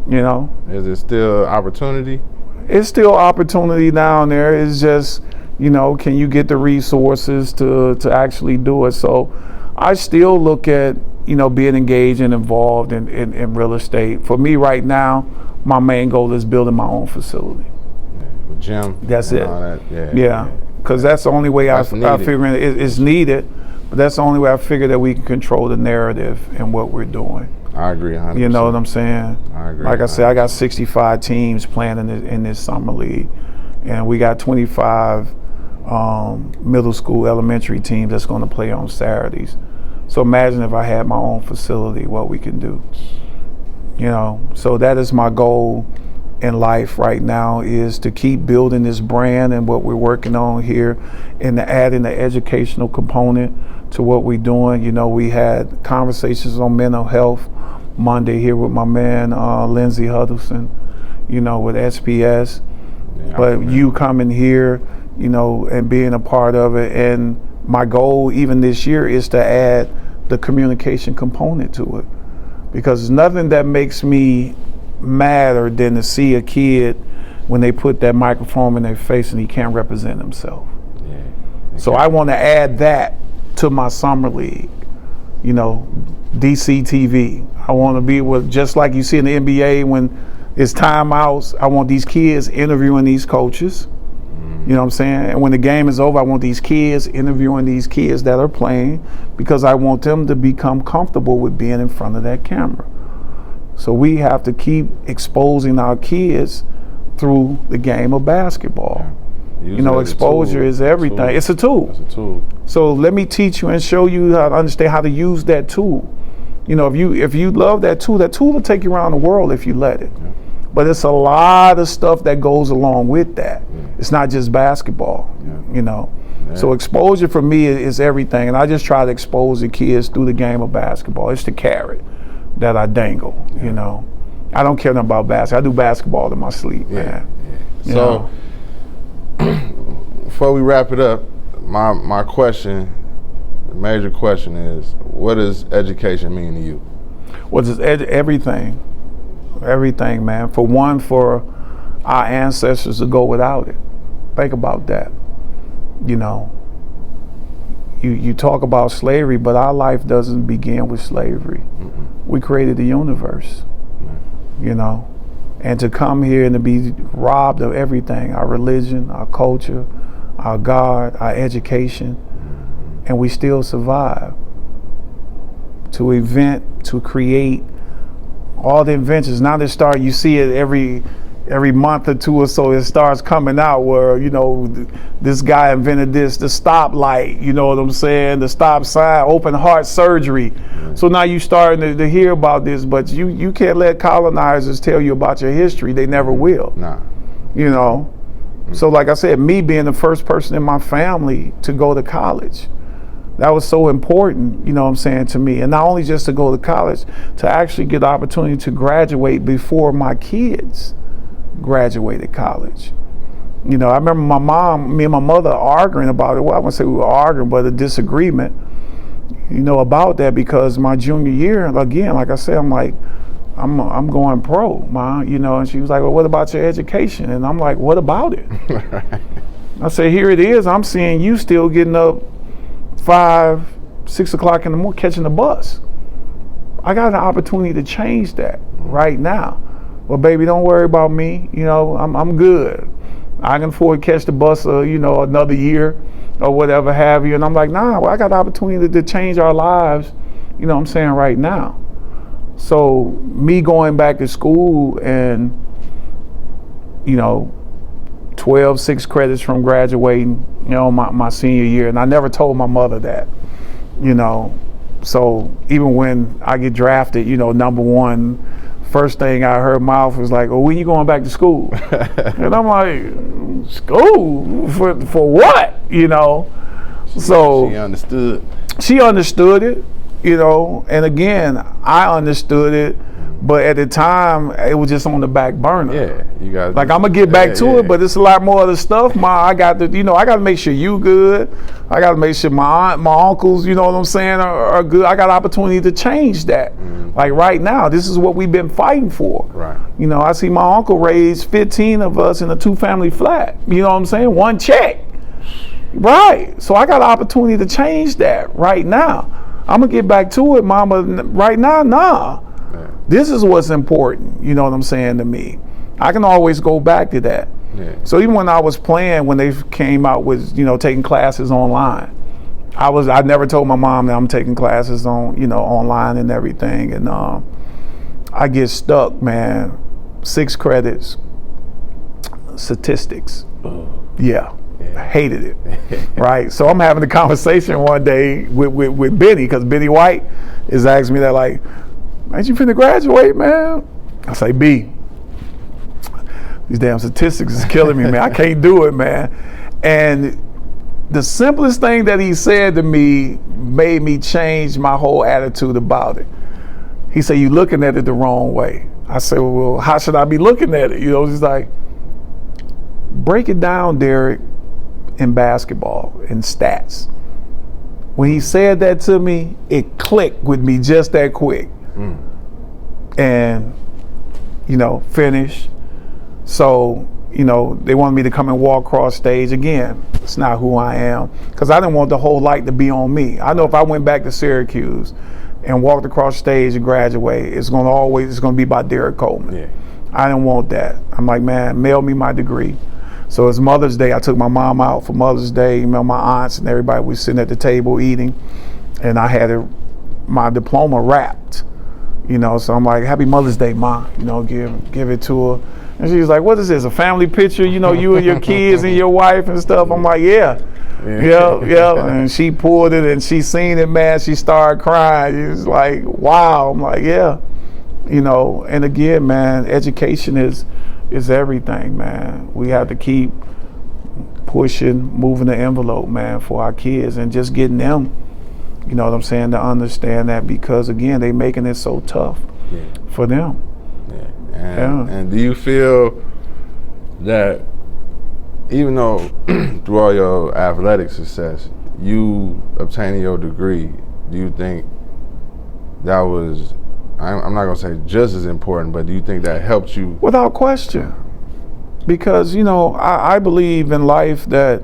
Is it still opportunity? It's still opportunity down there. It's just, can you get the resources to actually do it? So I still look at, being engaged and involved in real estate. For me right now, my main goal is building my own facility. Gym. That's it. That. Yeah, because that's the only way I figure it's needed, but that's the only way I figure that we can control the narrative and what we're doing. I agree 100%. You know what I'm saying? I agree. Like I said, I got 65 teams playing in this summer league, and we got 25 middle school, elementary teams that's going to play on Saturdays. So imagine if I had my own facility, what we can do. So that is my goal in life right now, is to keep building this brand and what we're working on here, and to add in the educational component to what we're doing. We had conversations on mental health Monday here with my man Lindsey Huddleston, with SPS. Yeah, but you coming here, and being a part of it, and my goal even this year is to add the communication component to it, because there's nothing that makes me madder than to see a kid when they put that microphone in their face and he can't represent himself. Yeah. So I want to add that to my summer league, DC TV. I want to be with, just like you see in the NBA when it's timeouts, I want these kids interviewing these coaches. You know what I'm saying? And when the game is over, I want these kids interviewing these kids that are playing, because I want them to become comfortable with being in front of that camera. So we have to keep exposing our kids through the game of basketball. Yeah. Exposure is everything. It's a tool. It's a tool. So let me teach you and show you how to understand how to use that tool. If you love that tool will take you around the world if you let it. Yeah. But it's a lot of stuff that goes along with that. Yeah. It's not just basketball, Yeah. So exposure for me is everything. And I just try to expose the kids through the game of basketball. It's the carrot that I dangle, Yeah. I don't care nothing about basketball. I do basketball in my sleep, Yeah. man. Yeah. So before we wrap it up, my question, the major question is, what does education mean to you? What does everything? Everything, man. For one, for our ancestors to go without it. Think about that. You talk about slavery, but our life doesn't begin with slavery. Mm-mm. We created the universe, and to come here and to be robbed of everything, our religion, our culture, our God, our education, and we still survive. To invent, to create, all the inventions. Now you see it every month or two or so, it starts coming out where, this guy invented this, the stoplight, you know what I'm saying? The stop sign, open heart surgery. Mm-hmm. So now you starting to hear about this, but you can't let colonizers tell you about your history. They never will. Nah. So like I said, me being the first person in my family to go to college, that was so important, you know what I'm saying, to me. And not only just to go to college, to actually get the opportunity to graduate before my kids graduated college. You know, I remember me and my mother arguing about it. Well, I wouldn't say we were arguing, but a disagreement, you know, about that, because my junior year, again, like I said, I'm like, I'm going pro, Ma, you know, and she was like, well, what about your education? And I'm like, what about it? I said, here it is. I'm seeing you still getting up 5, 6 o'clock in the morning, catching the bus. I got an opportunity to change that right now. Well, baby, don't worry about me. You know, I'm good. I can afford to catch the bus, you know, another year or whatever have you. And I'm like, nah, well, I got the opportunity to change our lives, you know what I'm saying, right now. So me going back to school and, you know, 12, 6 credits from graduating, you know, my senior year. And I never told my mother that, you know. So even when I get drafted, you know, #1, first thing I heard mouth was like, oh, when you going back to school? And I'm like, school? For what? You know? So she understood. She understood it, you know, and again, I understood it, but at the time, it was just on the back burner. Yeah, you got. Like, I'm gonna get back to it, but it's a lot more other stuff. I got to, you know, I got to make sure you good. I got to make sure my aunt, my uncles, you know what I'm saying, are good. I got opportunity to change that. Like right now, this is what we've been fighting for. Right. You know, I see my uncle raise 15 of us in a 2-family flat. You know what I'm saying? 1 check. Right. So I got an opportunity to change that right now. I'm gonna get back to it, Mama. Right now, nah. Yeah. This is what's important, you know what I'm saying, to me. I can always go back to that. Yeah. So even when I was playing, when they came out with, you know, taking classes online, I never told my mom that I'm taking classes on, you know, online and everything. And I get stuck, man. 6 credits, statistics. Yeah. I hated it, right? So I'm having a conversation one day with Benny, because Benny White is asking me that, like, ain't you finna graduate, man? I say, B, these damn statistics is killing me, man. I can't do it, man. And the simplest thing that he said to me made me change my whole attitude about it. He said, you looking at it the wrong way. I said, well, how should I be looking at it? You know, he's like, break it down, Derrick, in basketball, in stats. When he said that to me, it clicked with me just that quick. And, you know, finish. So, you know, they wanted me to come and walk across stage again. It's not who I am, because I didn't want the whole light to be on me. I know if I went back to Syracuse and walked across stage and graduate, it's gonna be about Derrick Coleman. Yeah. I didn't want that. I'm like, man, mail me my degree. So it's Mother's Day. I took my mom out for Mother's Day. You know, my aunts and everybody was sitting at the table eating, and I had my diploma wrapped. You know, so I'm like, Happy Mother's Day, Ma. You know, give it to her. And she's like, what is this, a family picture? You know, you and your kids and your wife and stuff. I'm like, yeah. And she pulled it and she seen it, man. She started crying. She was like, wow. I'm like, yeah. You know, and again, man, education is everything, man. We have to keep pushing, moving the envelope, man, for our kids, and just getting them, you know what I'm saying, to understand that, because again, they making it so tough for them. And do you feel that even though through all your athletic success, you obtaining your degree, do you think that was, I'm not gonna say just as important, but do you think that helped you? Without question. Because, you know, I believe in life that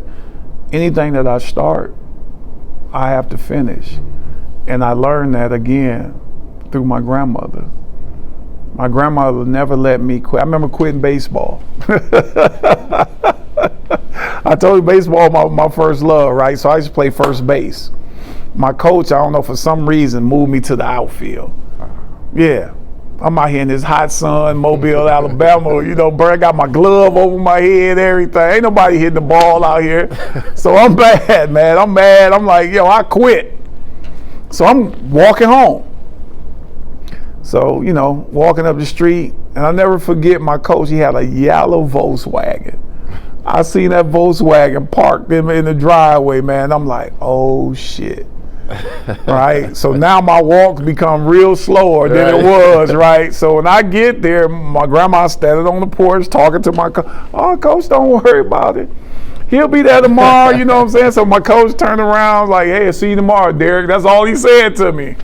anything that I start, I have to finish. And I learned that again through my grandmother. My grandmother never let me quit. I remember quitting baseball. I told you baseball my first love, right? So I used to play first base. My coach, I don't know, for some reason, moved me to the outfield. Yeah. I'm out here in this hot sun, Mobile, Alabama. You know, I got my glove over my head, everything. Ain't nobody hitting the ball out here. So I'm bad, man. I'm mad. I'm like, yo, I quit. So I'm walking home. So, you know, walking up the street, and I'll never forget my coach. He had a yellow Volkswagen. I seen that Volkswagen parked in the driveway, man. I'm like, oh shit. Right? So now my walks become real slower than it was, right? So when I get there, my grandma standing on the porch talking to my coach. Oh, coach, don't worry about it. He'll be there tomorrow, you know what I'm saying? So my coach turned around like, hey, see you tomorrow, Derrick. That's all he said to me.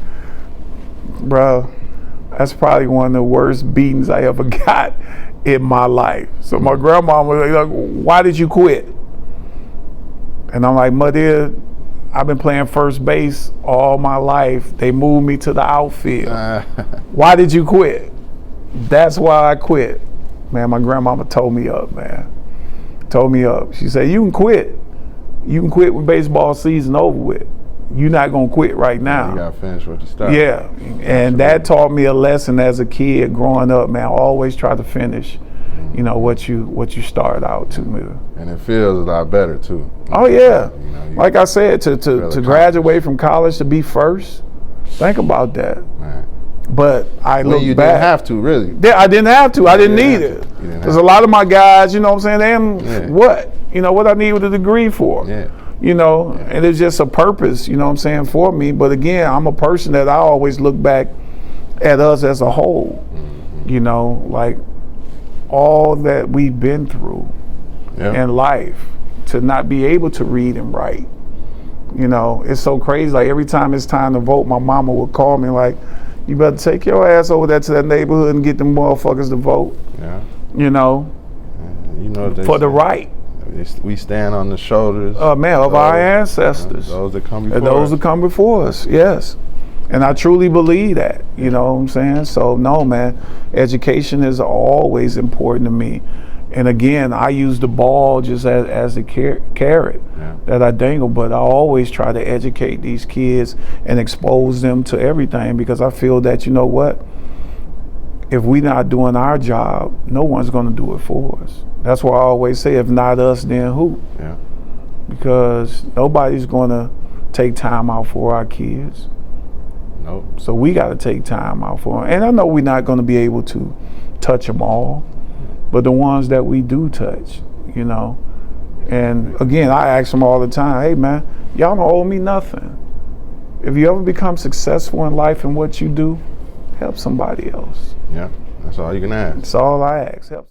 Bro, that's probably one of the worst beatings I ever got in my life. So my grandma was like, why did you quit? And I'm like, Mother, I've been playing first base all my life. They moved me to the outfield. Why did you quit? That's why I quit. Man, my grandmama told me up, man. Told me up. She said, you can quit. You can quit when baseball season over with. You're not going to quit right now. You got to finish what you started. Yeah. And that taught me a lesson as a kid growing up, man. Always try to finish, you know, what you started out to, man. And it feels a lot better, too. Oh, yeah. You know, like I said, to graduate from college to be first, think about that. Man. But I look back. You didn't have to, really. Yeah, I didn't have to. I didn't need it. Because a lot of my guys, you know what I'm saying, what? You know, what I need with a degree for? Yeah. You know, and it's just a purpose, you know what I'm saying, for me. But again, I'm a person that I always look back at us as a whole. You know, like all that we've been through in life, to not be able to read and write. You know, it's so crazy. Like every time it's time to vote, my mama would call me like, you better take your ass over there to that neighborhood and get them motherfuckers to vote. Yeah. You know, for the right. We stand on the shoulders of our ancestors. Those that come before us. Those that come before us, yes. And I truly believe that, you know what I'm saying? So, no, man, education is always important to me. And again, I use the ball just as a carrot that I dangle, but I always try to educate these kids and expose them to everything, because I feel that, you know what? If we're not doing our job, no one's going to do it for us. That's why I always say, if not us, then who? Yeah. Because nobody's going to take time out for our kids. Nope. So we got to take time out for them. And I know we're not going to be able to touch them all, but the ones that we do touch, you know. And again, I ask them all the time, hey, man, y'all don't owe me nothing. If you ever become successful in life and what you do, help somebody else. Yeah, that's all you can ask. That's all I ask. Help.